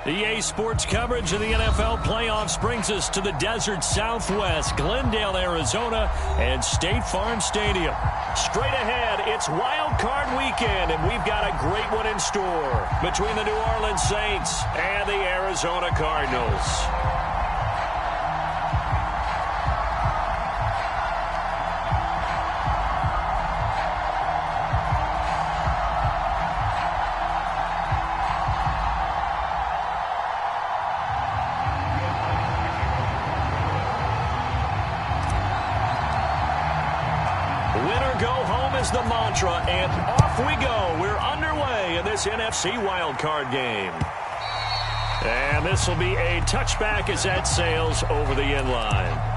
EA Sports coverage of the NFL playoffs brings us to the desert Southwest, Glendale, Arizona, and State Farm Stadium. Straight ahead, it's Wild Card Weekend, and we've got a great one in store between the New Orleans Saints and the Arizona Cardinals. The mantra, and off we go. We're underway in this NFC wildcard game. And this will be a touchback as that sails over the end line.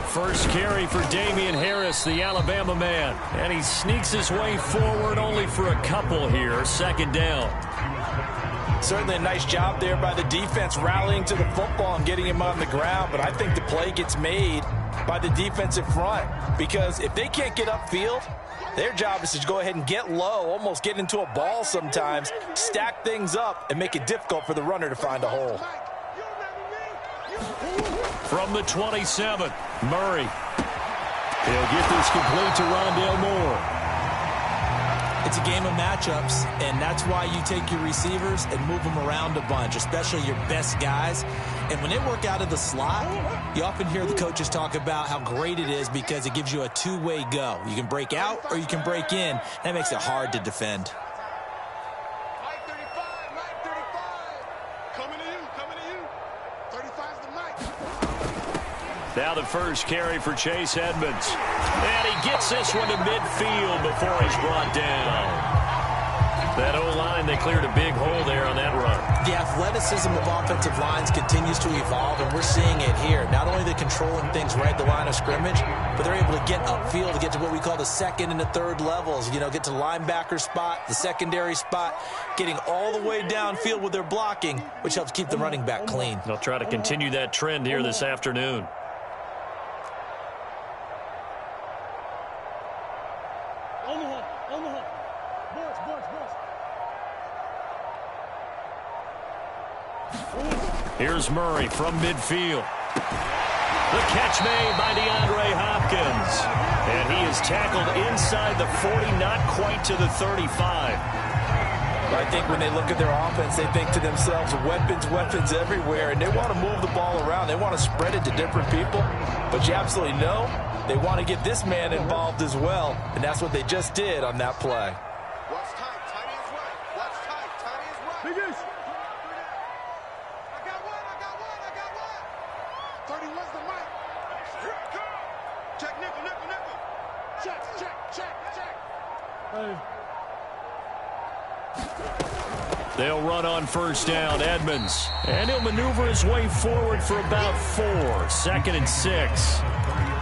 First carry for Damian Harris, the Alabama man. And he sneaks his way forward only for a couple here. Second down. Certainly a nice job there by the defense rallying to the football and getting him on the ground. But I think the play gets made by the defensive front. Because if they can't get upfield, their job is to go ahead and get low, almost get into a ball sometimes, stack things up, and make it difficult for the runner to find a hole. From the 27, Murray. He'll get this complete to Rondale Moore. It's a game of matchups, and that's why you take your receivers and move them around a bunch, especially your best guys. And when they work out of the slot, you often hear the coaches talk about how great it is because it gives you a two-way go. You can break out or you can break in. That makes it hard to defend. Now the first carry for Chase Edmonds. And he gets this one to midfield before he's brought down. That O-line, they cleared a big hole there on that run. The athleticism of offensive lines continues to evolve, and we're seeing it here. Not only are they controlling things right at the line of scrimmage, but they're able to get upfield to get to what we call the second and the third levels. You know, get to the linebacker spot, the secondary spot, getting all the way downfield with their blocking, which helps keep the running back clean. They'll try to continue that trend here this afternoon. Here's Murray from midfield. The catch made by DeAndre Hopkins. And he is tackled inside the 40, not quite to the 35. I think when they look at their offense, they think to themselves, weapons everywhere, and they want to move the ball around. They want to spread it to different people. But you absolutely know they want to get this man involved as well, and that's what they just did on that play. Watch tight, tight is right. Watch tight, tight is right. Biggest. I got one. 31's the mic. Check nickel. Check. Hey. They'll run on first down, Edmonds. And he'll maneuver his way forward for about 4. 2nd and 6.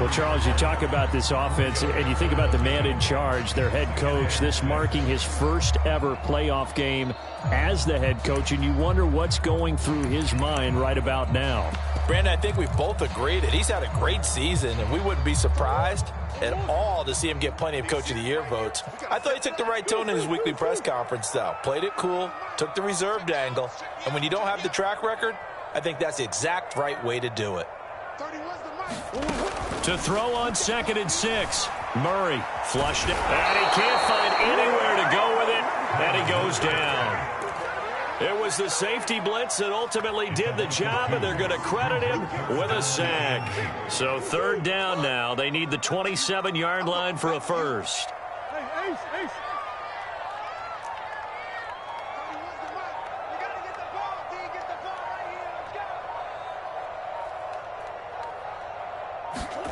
Well, Charles, you talk about this offense, and you think about the man in charge, their head coach, this marking his first ever playoff game as the head coach, and you wonder what's going through his mind right about now. Brandon, I think we both agree that he's had a great season, and we wouldn't be surprised at all to see him get plenty of Coach of the Year votes. I thought he took the right tone in his weekly press conference, though. Played it cool, took the reserved angle, and when you don't have the track record, I think that's the exact right way to do it. To throw on 2nd and 6. Murray flushed it, and he can't find anywhere to go with it, and he goes down. It was the safety blitz that ultimately did the job, and they're going to credit him with a sack. So 3rd down now. They need the 27-yard line for a first. Ace.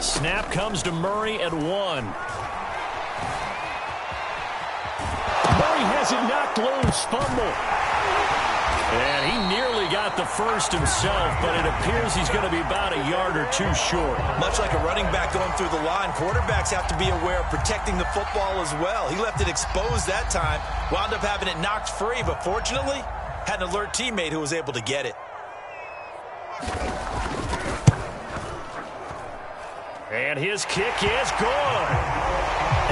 Snap comes to Murray at 1. Murray has it knocked loose. Fumble. And he nearly got the first himself, but it appears he's going to be about a yard or two short. Much like a running back going through the line, quarterbacks have to be aware of protecting the football as well. He left it exposed that time, wound up having it knocked free, but fortunately, had an alert teammate who was able to get it. And his kick is good.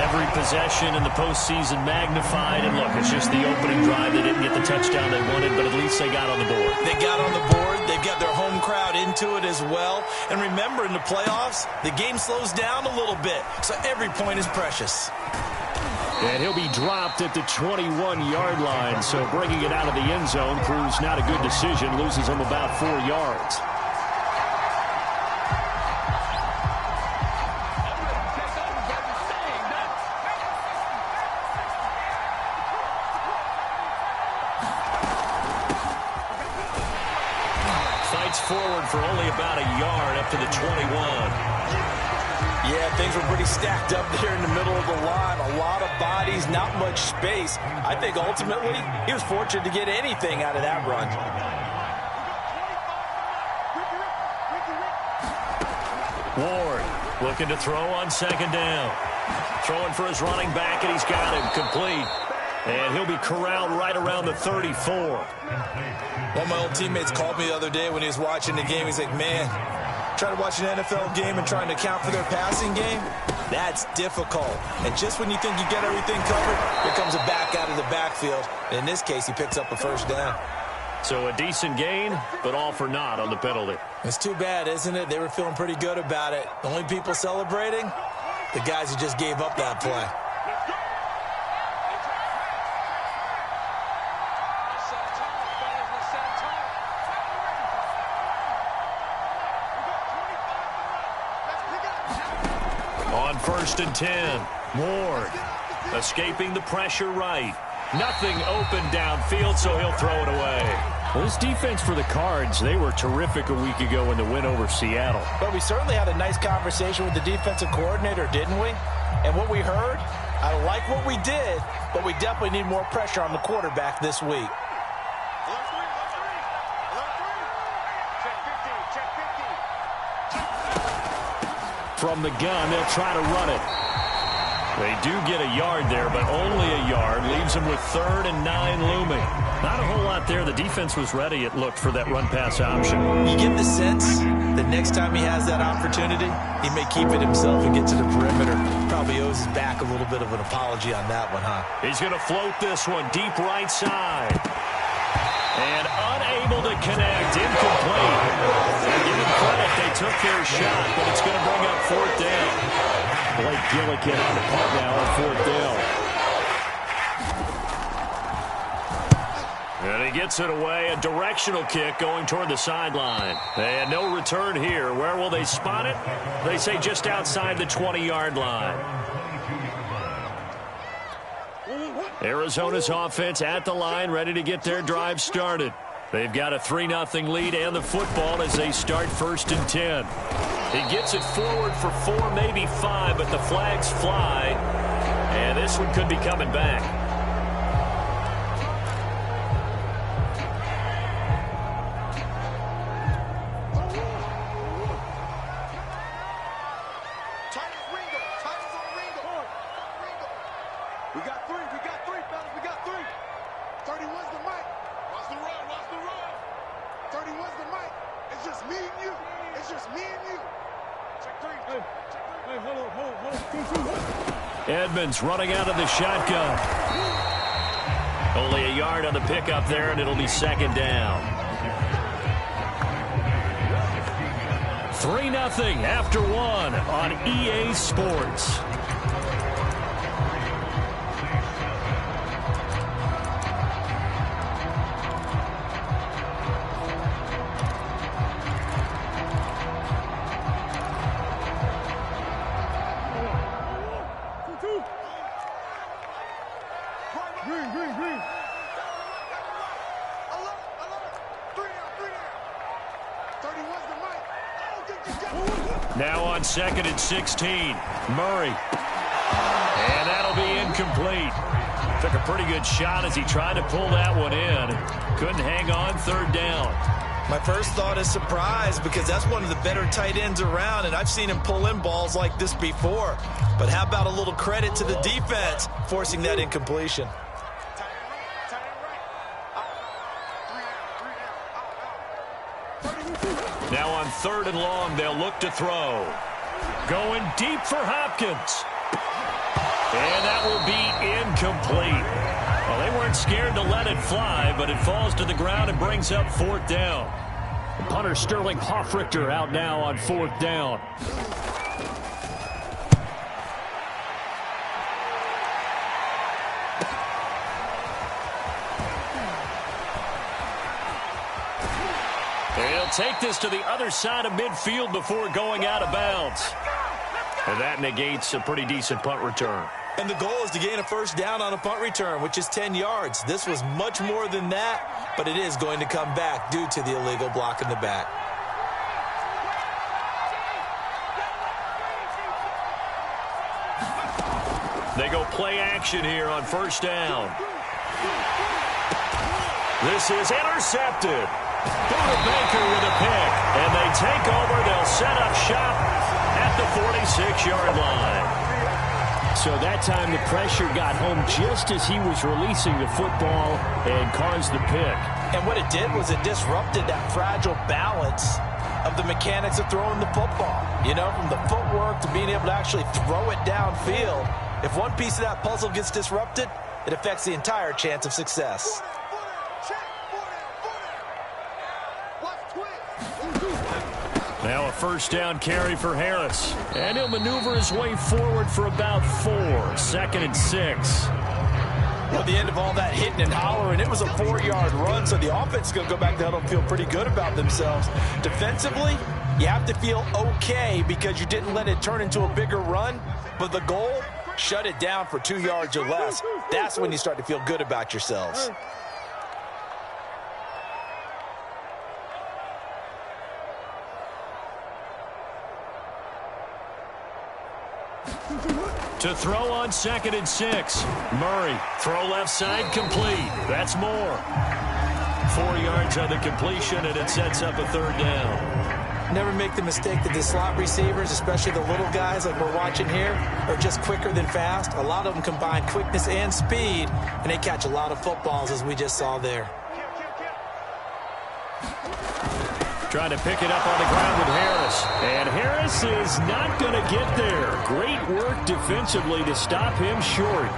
Every possession in the postseason magnified. And look, it's just the opening drive. They didn't get the touchdown they wanted, but at least they got on the board. They got on the board. They've got their home crowd into it as well. And remember, in the playoffs, the game slows down a little bit, so every point is precious. And he'll be dropped at the 21-yard line, so bringing it out of the end zone proves not a good decision. Loses him about 4 yards. Forward for only about a yard up to the 21. Yeah, things were pretty stacked up there in the middle of the line. A lot of bodies, not much space. I think ultimately he was fortunate to get anything out of that run. Ward looking to throw on second down. Throwing for his running back, and he's got him complete. And he'll be corralled right around the 34. One of my old teammates called me the other day when he was watching the game. He's like, man, trying to watch an NFL game and trying to account for their passing game, that's difficult. And just when you think you get everything covered, here comes a back out of the backfield. And in this case, he picks up a first down. So a decent gain, but all for naught on the penalty. It's too bad, isn't it? They were feeling pretty good about it. The only people celebrating, the guys who just gave up that play. On 1st and 10, Ward escaping the pressure right. Nothing open downfield, so he'll throw it away. Well, this defense for the Cards, they were terrific a week ago in the win over Seattle. But we certainly had a nice conversation with the defensive coordinator, didn't we? And what we heard, I like what we did, but we definitely need more pressure on the quarterback this week. From the gun, they'll try to run it. They do get a yard there, but only a yard. Leaves them with 3rd and 9 looming. Not a whole lot there. The defense was ready, it looked, for that run-pass option. You get the sense that next time he has that opportunity, he may keep it himself and get to the perimeter. Probably owes his back a little bit of an apology on that one, huh? He's going to float this one deep right side. And unable to connect. Incomplete. And give him credit. They took their shot, but it's going to bring up 4th down. Blake Gillikin on the punt now on 4th down. And he gets it away. A directional kick going toward the sideline. And no return here. Where will they spot it? They say just outside the 20-yard line. Arizona's offense at the line, ready to get their drive started. They've got a 3-0 lead and the football as they start 1st and 10. He gets it forward for 4, maybe 5, but the flags fly. And this one could be coming back. Edmonds running out of the shotgun. Only a yard on the pickup there, and it'll be 2nd down. 3-0 after 1 on EA Sports. Now on 2nd and 16, Murray. And that'll be incomplete. Took a pretty good shot as he tried to pull that one in. Couldn't hang on, third down. My first thought is surprise, because that's one of the better tight ends around, and I've seen him pull in balls like this before. But how about a little credit to the defense forcing that incompletion? Now on third and long, they'll look to throw. Going deep for Hopkins. And that will be incomplete. Well, they weren't scared to let it fly, but it falls to the ground and brings up fourth down. Punter Sterling Hofrichter out now on fourth down. They'll take this to the other side of midfield before going out of bounds. And that negates a pretty decent punt return. And the goal is to gain a first down on a punt return, which is 10 yards. This was much more than that, but it is going to come back due to the illegal block in the back. They go play action here on first down. This is intercepted. Buda Baker with a pick. And they take over. They'll set up shop at the 46-yard line. So that time the pressure got home just as he was releasing the football and caused the pick. And what it did was it disrupted that fragile balance of the mechanics of throwing the football. You know, from the footwork to being able to actually throw it downfield. If one piece of that puzzle gets disrupted, it affects the entire chance of success. Now a first down carry for Harris. And he'll maneuver his way forward for about 4. Second and 6. At the end of all that hitting and hollering, it was a 4-yard run, so the offense is going to go back to huddle and feel pretty good about themselves. Defensively, you have to feel okay because you didn't let it turn into a bigger run, but the goal, shut it down for 2 yards or less. That's when you start to feel good about yourselves. To throw on second and 6. Murray, throw left side, complete. That's more. 4 yards on the completion, and it sets up a third down. Never make the mistake that the slot receivers, especially the little guys like we're watching here, are just quicker than fast. A lot of them combine quickness and speed, and they catch a lot of footballs, as we just saw there. Trying to pick it up on the ground with Harris. And Harris is not going to get there. Great work defensively to stop him short.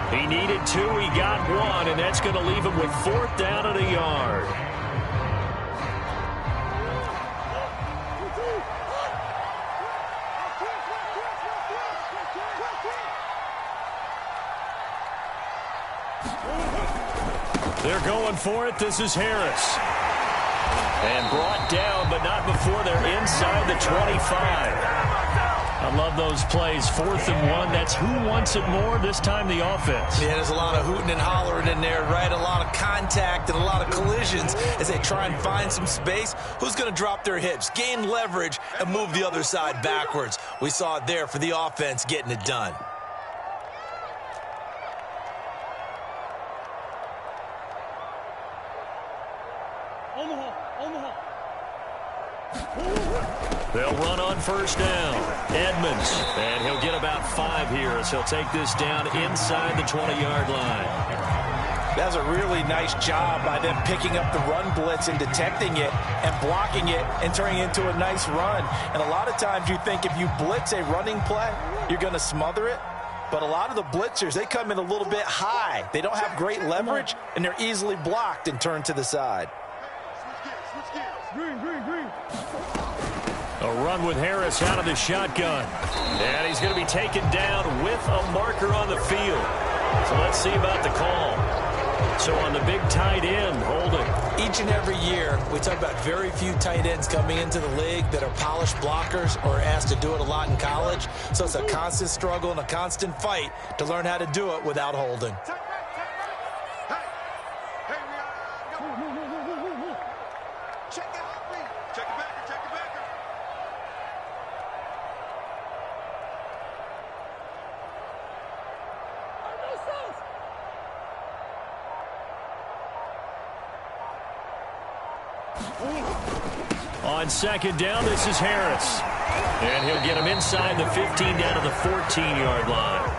He needed 2, he got 1, and that's going to leave him with fourth down and a yard. They're going for it. This is Harris. And brought down, but not before they're inside the 25. I love those plays. 4th and 1. That's who wants it more, this time the offense. Yeah, there's a lot of hooting and hollering in there, right? A lot of contact and a lot of collisions as they try and find some space. Who's going to drop their hips, gain leverage, and move the other side backwards? We saw it there for the offense getting it done. They'll run on first down. Edmonds, and he'll get about 5 here as he'll take this down inside the 20-yard line. That's a really nice job by them picking up the run blitz and detecting it and blocking it and turning it into a nice run. And a lot of times you think if you blitz a running play, you're going to smother it. But a lot of the blitzers, they come in a little bit high. They don't have great leverage, and they're easily blocked and turned to the side. A run with Harris out of the shotgun. And he's going to be taken down with a marker on the field. So let's see about the call. So on the big tight end, holding. Each and every year, we talk about very few tight ends coming into the league that are polished blockers or asked to do it a lot in college. So it's a constant struggle and a constant fight to learn how to do it without holding. On second down, this is Harris. And he'll get him inside the 15 down to the 14-yard line.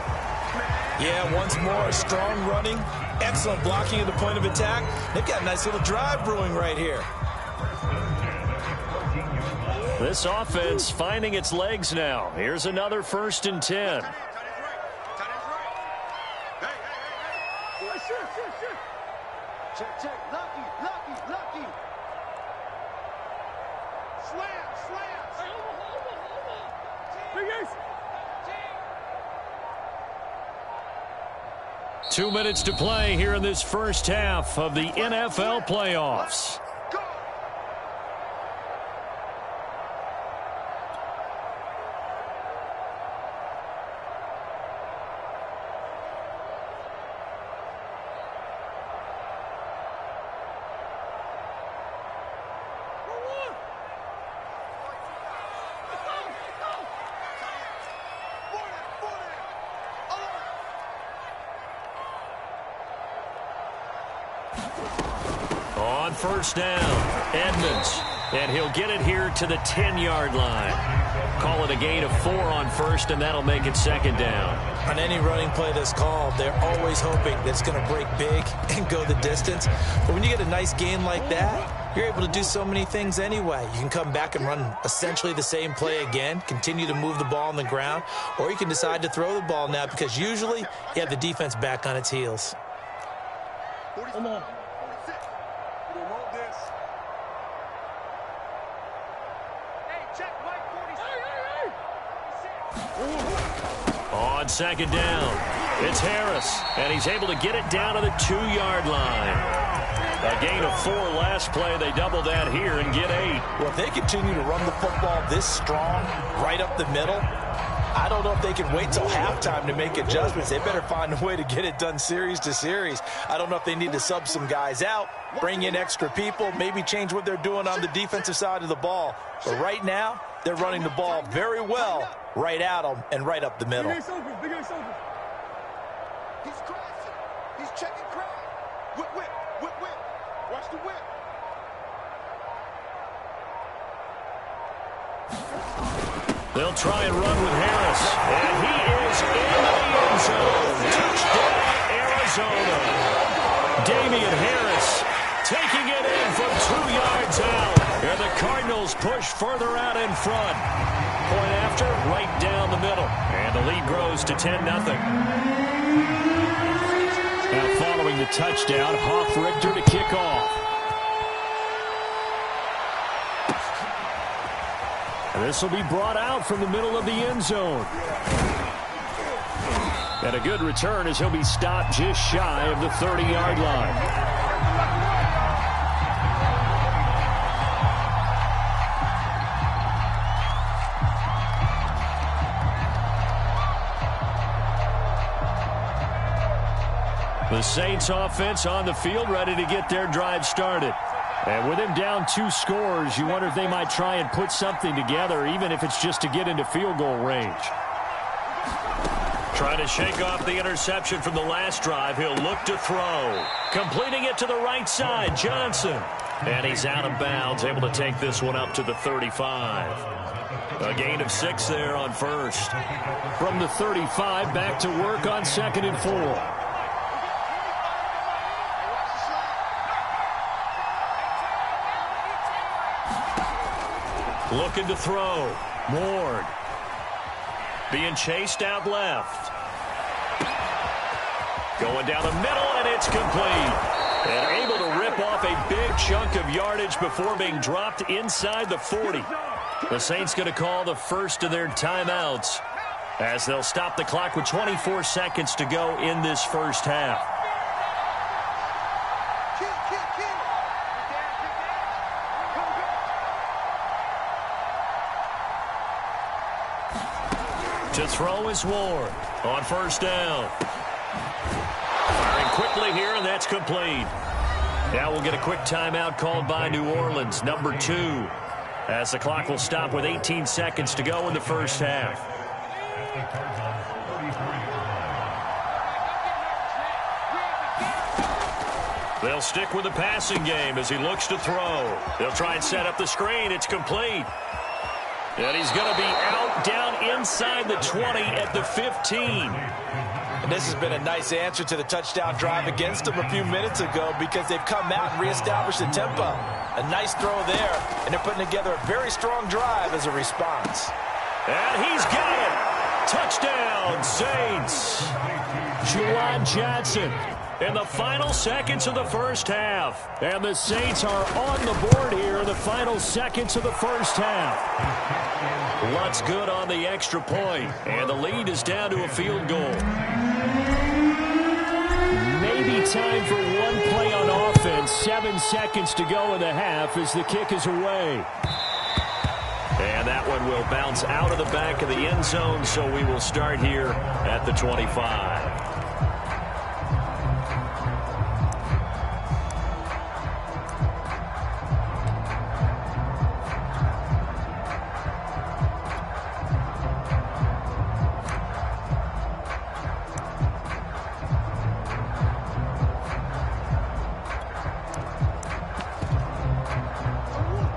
Yeah, once more, strong running, excellent blocking at the point of attack. They've got a nice little drive brewing right here. This offense finding its legs now. Here's another 1st and 10. Check, check. Lucky. Slam. 2 minutes to play here in this first half of the NFL playoffs. On first down, Edmonds. And he'll get it here to the 10-yard line. Call it a gain of 4 on first, and that'll make it 2nd down. On any running play that's called, they're always hoping that it's going to break big and go the distance. But when you get a nice gain like that, you're able to do so many things anyway. You can come back and run essentially the same play again, continue to move the ball on the ground, or you can decide to throw the ball now because usually you have the defense back on its heels. Come on. 46. We don't want this. Hey, check Mike 46. On 2nd down, it's Harris. And he's able to get it down to the 2-yard line. A gain of 4 last play. They double that here and get 8. Well, if they continue to run the football this strong, right up the middle, I don't know if they can wait till halftime to make adjustments. They better find a way to get it done series to series. I don't know if they need to sub some guys out, bring in extra people, maybe change what they're doing on the defensive side of the ball. But right now, they're running the ball very well right at them and right up the middle. Big Ace open. He's crashing. He's checking crash. Whip. Watch the whip. They'll try and run with Harris. And he is in the end zone. Touchdown, Arizona. Damian Harris taking it in from 2 yards out. And the Cardinals push further out in front. Point after, right down the middle. And the lead grows to 10-0. Now following the touchdown, Hofrichter to kick off. This will be brought out from the middle of the end zone. And a good return as he'll be stopped just shy of the 30-yard line. The Saints offense on the field ready to get their drive started. And with him down 2 scores, you wonder if they might try and put something together, even if it's just to get into field goal range. Trying to shake off the interception from the last drive. He'll look to throw. Completing it to the right side, Johnson. And he's out of bounds, able to take this one up to the 35. A gain of 6 there on first. From the 35, back to work on 2nd and 4. Looking to throw. Ward. Being chased out left. Going down the middle, and it's complete. And able to rip off a big chunk of yardage before being dropped inside the 40. The Saints going to call the first of their timeouts as they'll stop the clock with 24 seconds to go in this first half. To throw is Ward on first down. Firing quickly here, and that's complete. Now we'll get a quick timeout called by New Orleans, number 2, as the clock will stop with 18 seconds to go in the first half. They'll stick with the passing game as he looks to throw. They'll try and set up the screen. It's complete. And he's going to be out down inside the 20 at the 15. And this has been a nice answer to the touchdown drive against them a few minutes ago because they've come out and reestablished the tempo. A nice throw there, and they're putting together a very strong drive as a response. And he's got it. Touchdown, Saints. Juwan Johnson in the final seconds of the first half. And the Saints are on the board here in the final seconds of the first half. Lutz good on the extra point, and the lead is down to a field goal. Maybe time for one play on offense. 7 seconds to go in the half as the kick is away. And that one will bounce out of the back of the end zone, so we will start here at the 25.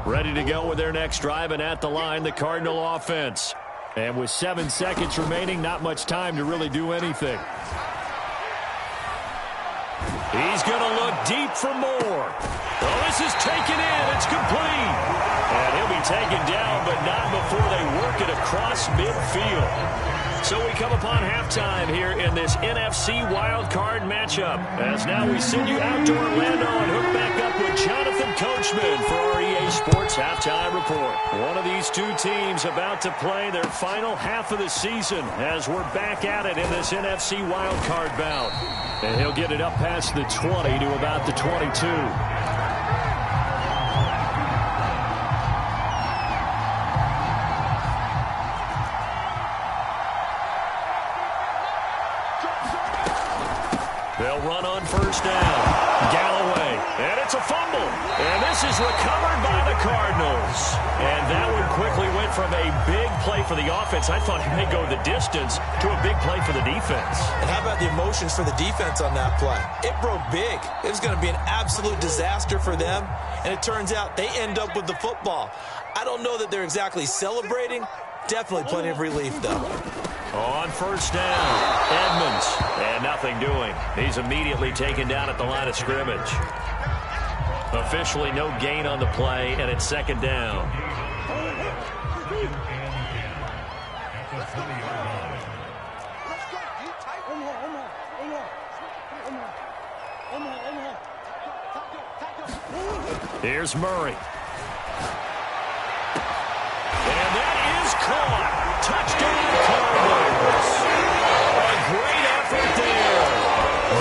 Ready to go with their next drive, and at the line, the Cardinal offense. And with 7 seconds remaining, not much time to really do anything. He's going to look deep for more. Oh, this is taken in. It's complete. And he'll be taken down, but not before they work it across midfield. So we come upon halftime here in this NFC wildcard matchup. As now we send you out to Orlando and hook back up with Jonathan Coachman for our EA Sports Halftime Report. One of these two teams about to play their final half of the season as we're back at it in this NFC wildcard bout. And he'll get it up past the 20 to about the 22. They'll run on first down. Galloway, and it's a fumble. And this is recovered by the Cardinals. And that one quickly went from a big play for the offense. I thought he may go the distance to a big play for the defense. And how about the emotions for the defense on that play? It broke big. It was going to be an absolute disaster for them. And it turns out they end up with the football. I don't know that they're exactly celebrating. Definitely plenty of relief, though. On first down, Edmonds, and nothing doing. He's immediately taken down at the line of scrimmage. Officially no gain on the play, and it's second down. Here's Murray. And that is caught. Touchdown, Cardinals. A great effort there.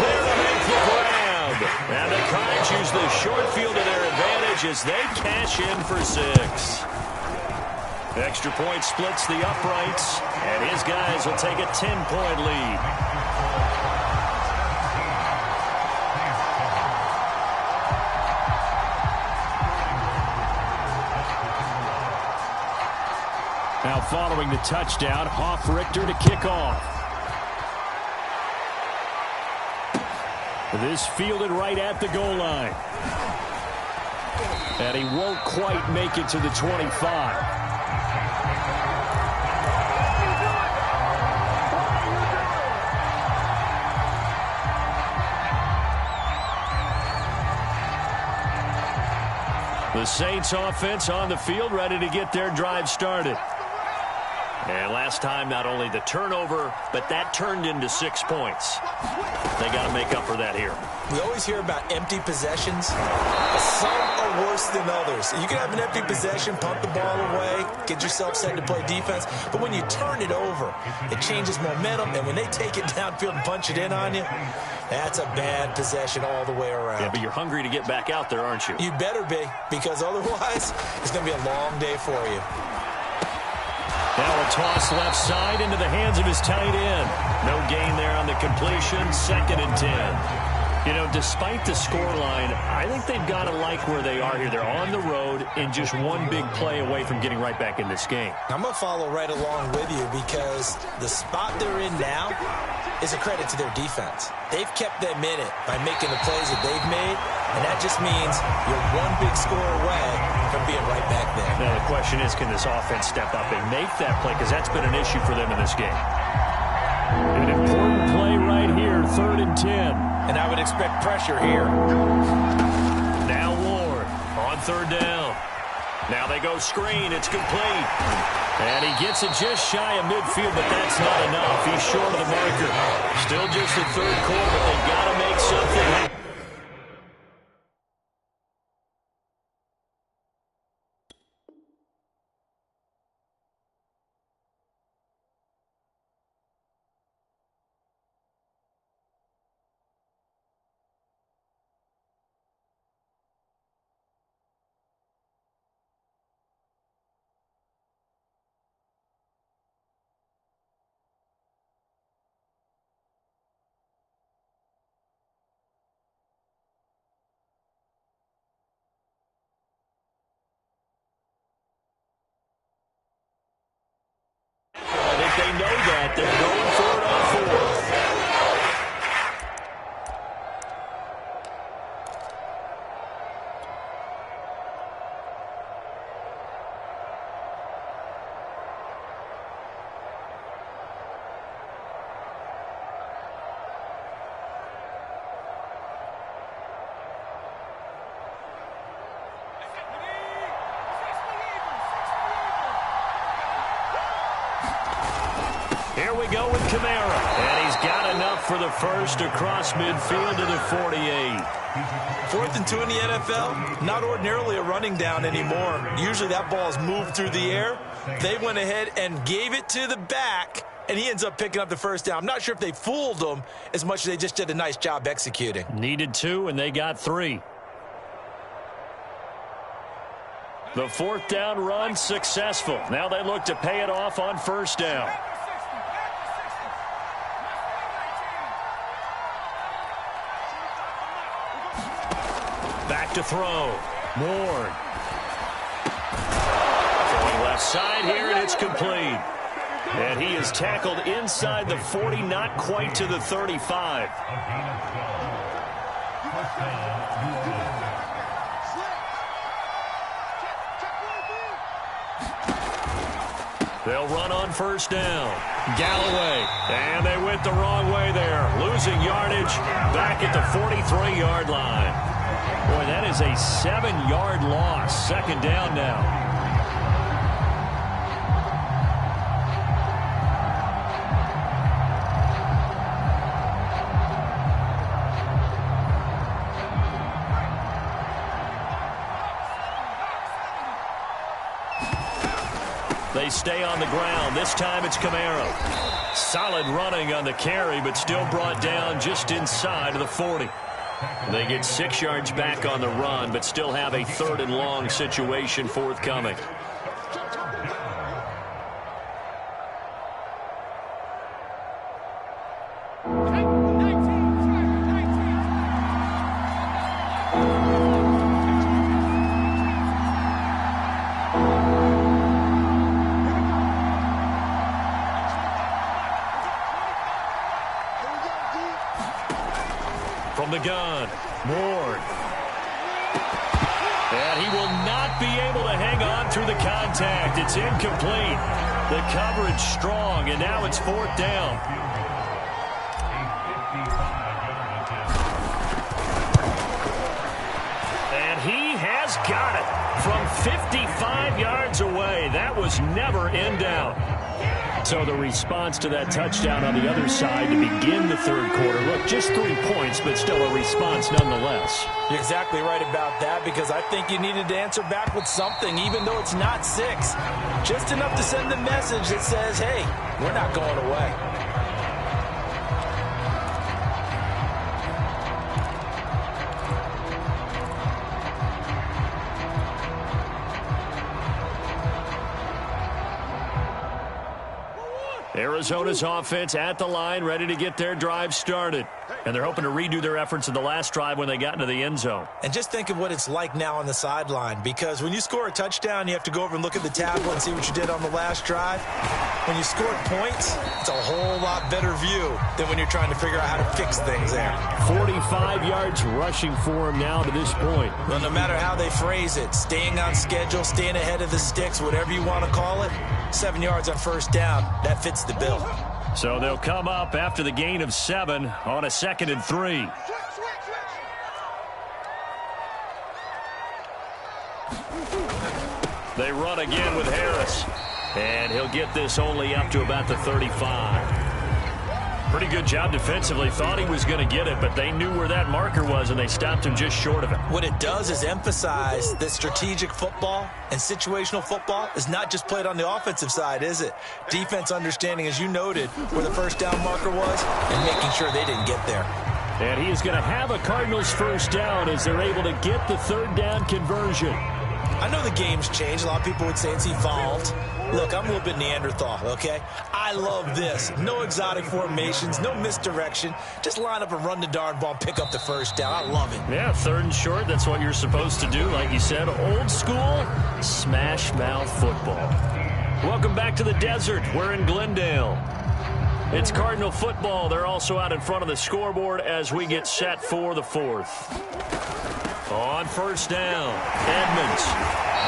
There to make the grab. And the Cards use the short field to their advantage as they cash in for 6. Extra point splits the uprights, and his guys will take a 10-point lead. Now following the touchdown, Hoff-Richter to kick off. This fielded right at the goal line. And he won't quite make it to the 25. The Saints offense on the field, ready to get their drive started. And last time, not only the turnover, but that turned into 6 points. They got to make up for that here. We always hear about empty possessions. Some are worse than others. You can have an empty possession, punt the ball away, get yourself set to play defense. But when you turn it over, it changes momentum. And when they take it downfield and punch it in on you, that's a bad possession all the way around. Yeah, but you're hungry to get back out there, aren't you? You better be, because otherwise it's going to be a long day for you. Now a toss left side into the hands of his tight end. No gain there on the completion. 2nd and 10. You know, despite the scoreline, I think they've got to like where they are here. They're on the road and just one big play away from getting right back in this game. I'm going to follow right along with you because the spot they're in now, is a credit to their defense. They've kept them in it by making the plays that they've made, and that just means you're one big score away from being right back there. Now the question is, can this offense step up and make that play? Because that's been an issue for them in this game. An important play right here, 3rd and 10. And I would expect pressure here. Now Ward on 3rd down. Now they go screen. It's complete. And he gets it just shy of midfield, but that's not enough. He's short of the marker. Still just the 3rd quarter, but they've got to make something. They know that. They're going for it on 4th. Here we go with Kamara. And he's got enough for the first across midfield to the 48. 4th and 2 in the NFL, not ordinarily a running down anymore. Usually that ball is moved through the air. They went ahead and gave it to the back, and he ends up picking up the first down. I'm not sure if they fooled him as much as they just did a nice job executing. Needed 2, and they got 3. The 4th down run successful. Now they look to pay it off on 1st down. Back to throw. Ward. Going left side here, and it's complete. And he is tackled inside the 40, not quite to the 35. They'll run on 1st down. Galloway. And they went the wrong way there. Losing yardage back at the 43-yard line. Boy, that is a 7-yard loss. 2nd down now. They stay on the ground. This time it's Kamara. Solid running on the carry, but still brought down just inside of the 40. They get 6 yards back on the run, but still have a 3rd and long situation forthcoming. From the gun, Ward. And he will not be able to hang on through the contact. It's incomplete. The coverage strong, and now it's 4th down. And he has got it from 55 yards away. That was never in doubt. So the response to that touchdown on the other side to begin the 3rd quarter. Look, just 3 points, but still a response nonetheless. You're exactly right about that, because I think you needed to answer back with something, even though it's not 6. Just enough to send the message that says, hey, we're not going away. Arizona's offense at the line, ready to get their drive started. And they're hoping to redo their efforts in the last drive when they got into the end zone. And just think of what it's like now on the sideline, because when you score a touchdown, you have to go over and look at the tablet and see what you did on the last drive. when you score points, it's a whole lot better view than when you're trying to figure out how to fix things there. 45 yards rushing for him now to this point. Well, no matter how they phrase it, staying on schedule, staying ahead of the sticks, whatever you want to call it, 7 yards on first down, that fits the bill. So they'll come up after the gain of 7 on a 2nd and 3. They run again with Harris. And he'll get this only up to about the 35. Pretty good job defensively. Thought he was going to get it, but they knew where that marker was, and they stopped him just short of it. What it does is emphasize that strategic football and situational football is not just played on the offensive side, is it? Defense understanding, as you noted, where the first down marker was and making sure they didn't get there. And he is going to have a Cardinals first down as they're able to get the 3rd down conversion. I know the game's changed. A lot of people would say it's evolved. Look, I'm a little bit Neanderthal, okay? I love this. No exotic formations, no misdirection. Just line up and run the darn ball and pick up the first down. I love it. Yeah, 3rd and short, that's what you're supposed to do. Like you said, old school, smash mouth football. Welcome back to the desert. We're in Glendale. It's Cardinal football. They're also out in front of the scoreboard as we get set for the 4th. On first down, Edmonds.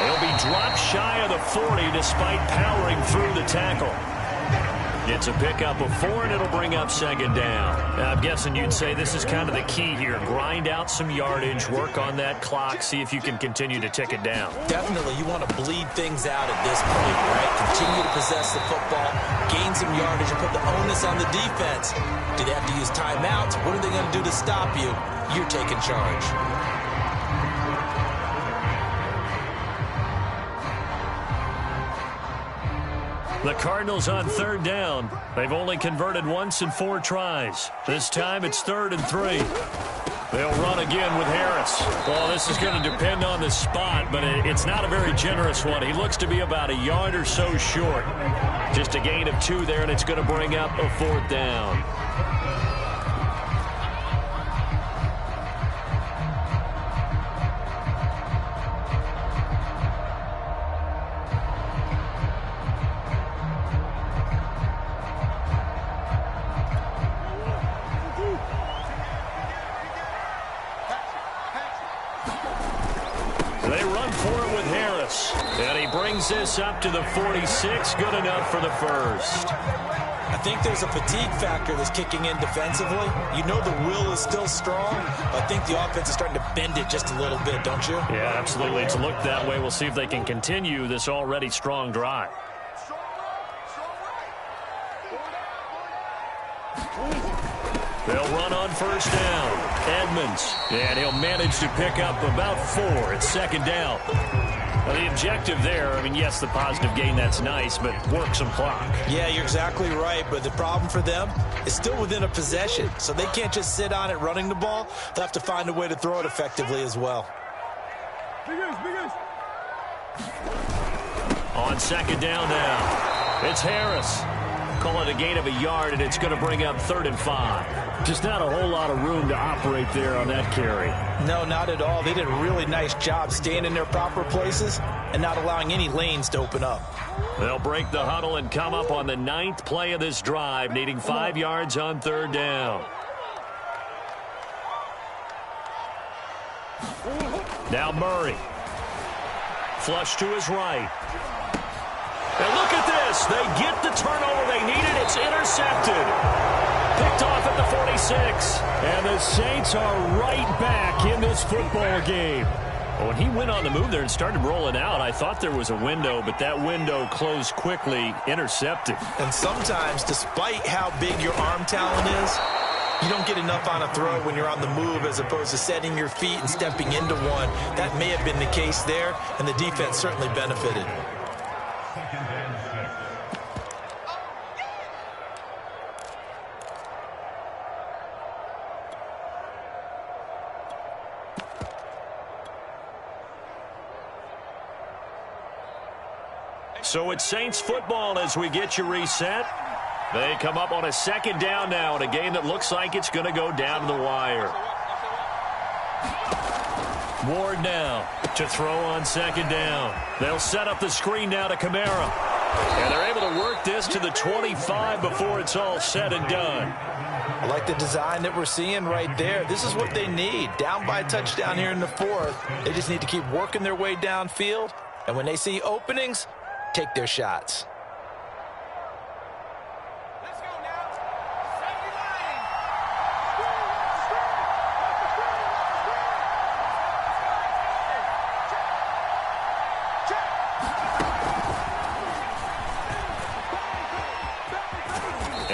He'll be dropped shy of the 40 despite powering through the tackle. It's a pickup of 4, and it'll bring up 2nd down. Now, I'm guessing you'd say this is kind of the key here. Grind out some yardage, work on that clock, see if you can continue to tick it down. Definitely, you want to bleed things out at this point, right? Continue to possess the football, gain some yardage, and put the onus on the defense. Do they have to use timeouts? What are they going to do to stop you? You're taking charge. The Cardinals on 3rd down. They've only converted once in 4 tries. This time it's 3rd and 3. They'll run again with Harris. Well, this is going to depend on the spot, but it's not a very generous one. He looks to be about a yard or so short. Just a gain of 2 there, and it's going to bring up a 4th down. This up to the 46, good enough for the 1st. I think there's a fatigue factor that's kicking in defensively. You know the will is still strong, but I think the offense is starting to bend it just a little bit, don't you? Yeah, absolutely. It's looked that way. We'll see if they can continue this already strong drive. They'll run on first down. Edmonds, and he'll manage to pick up about 4. It's 2nd down. Well, the objective there, I mean, yes, the positive gain, that's nice, but work some clock. Yeah, you're exactly right, but the problem for them is still within a possession, so they can't just sit on it running the ball. They'll have to find a way to throw it effectively as well. On 2nd down now, it's Harris. Call it a gain of a yard, and it's going to bring up 3rd and 5. Just not a whole lot of room to operate there on that carry. No, not at all. They did a really nice job staying in their proper places and not allowing any lanes to open up. They'll break the huddle and come up on the 9th play of this drive, needing 5 yards on 3rd down. Now Murray. Flush to his right. And look at this. They get the turnover they needed. It's intercepted. Picked off at the 46. And the Saints are right back in this football game. When he went on the move there and started rolling out, I thought there was a window, but that window closed quickly, intercepted. And sometimes, despite how big your arm talent is, you don't get enough on a throw when you're on the move as opposed to setting your feet and stepping into one. That may have been the case there, and the defense certainly benefited. So it's Saints football as we get you reset. They come up on a 2nd down now in a game that looks like it's going to go down to the wire. Ward now to throw on 2nd down. They'll set up the screen now to Kamara. And they're able to work this to the 25 before it's all said and done. I like the design that we're seeing right there. This is what they need. Down by a touchdown here in the fourth. They just need to keep working their way downfield. And when they see openings, take their shots. Let's go now. Safety line.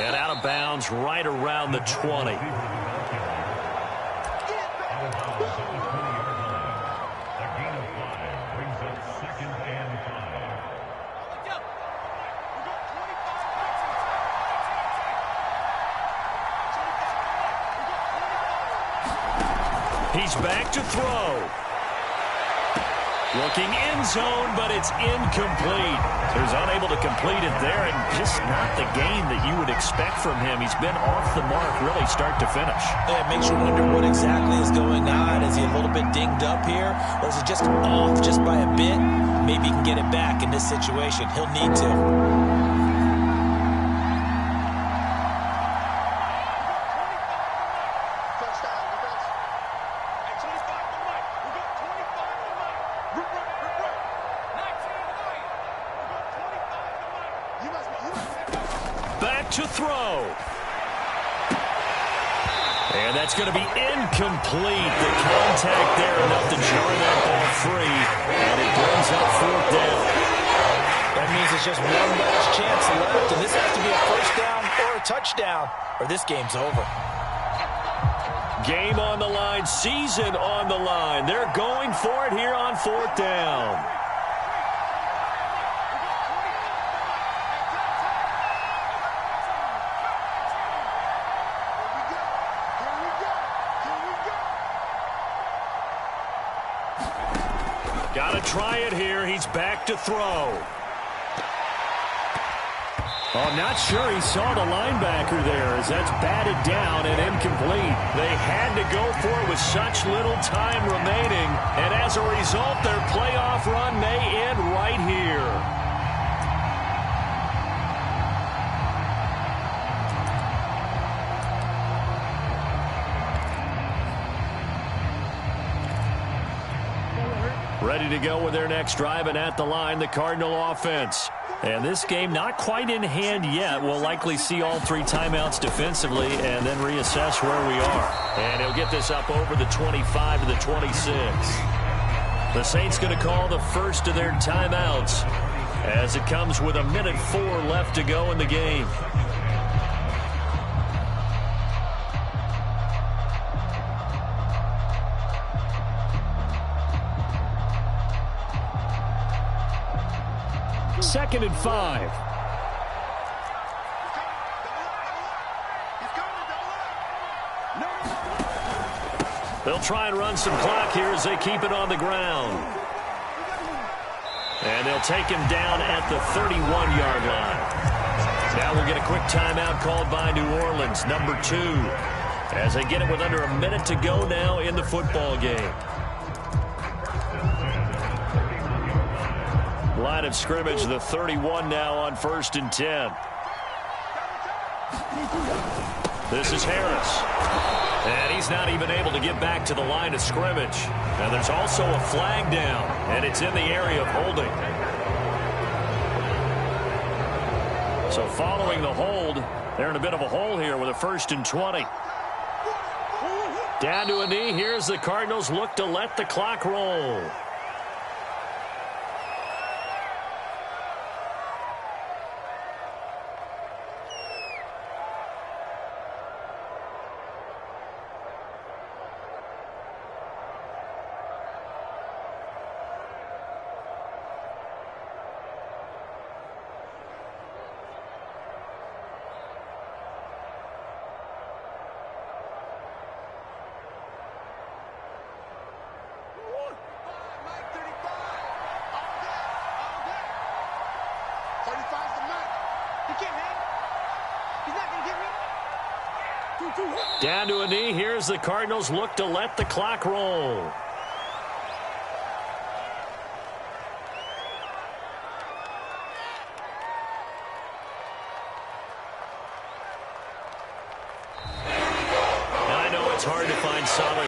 And out of bounds right around the 20. He's back to throw. Looking end zone, but it's incomplete. He's unable to complete it there, and just not the game that you would expect from him. He's been off the mark really start to finish. Yeah, it makes you wonder what exactly is going on. Is he a little bit dinged up here, or is he just off just by a bit? Maybe he can get it back in this situation. He'll need to. To throw. And that's going to be incomplete. The contact there enough to jar that ball free. And it brings up fourth down. That means it's just one last chance left. And this has to be a first down or a touchdown, or this game's over. Game on the line. Season on the line. They're going for it here on fourth down. Got to try it here. He's back to throw. Oh, not sure he saw the linebacker there as that's batted down and incomplete. They had to go for it with such little time remaining. And as a result, their playoff run may end right here. Ready to go with their next drive, and at the line, the Cardinal offense. And this game not quite in hand yet. We'll likely see all three timeouts defensively and then reassess where we are. And he'll get this up over the 25 to the 26. The Saints going to call the first of their timeouts as it comes with 1:04 left to go in the game. Second and 5. They'll try and run some clock here as they keep it on the ground. And they'll take him down at the 31-yard line. Now we'll get a quick timeout called by New Orleans, number 2, as they get it with under a minute to go now in the football game. Line of scrimmage, the 31 now on 1st and 10. This is Harris. And he's not even able to get back to the line of scrimmage. And there's also a flag down, and it's in the area of holding. So following the hold, they're in a bit of a hole here with a 1st and 20. Down to a knee. Here's the Cardinals look to let the clock roll. Down to a knee. Here's the Cardinals look to let the clock roll. It's hard to find solid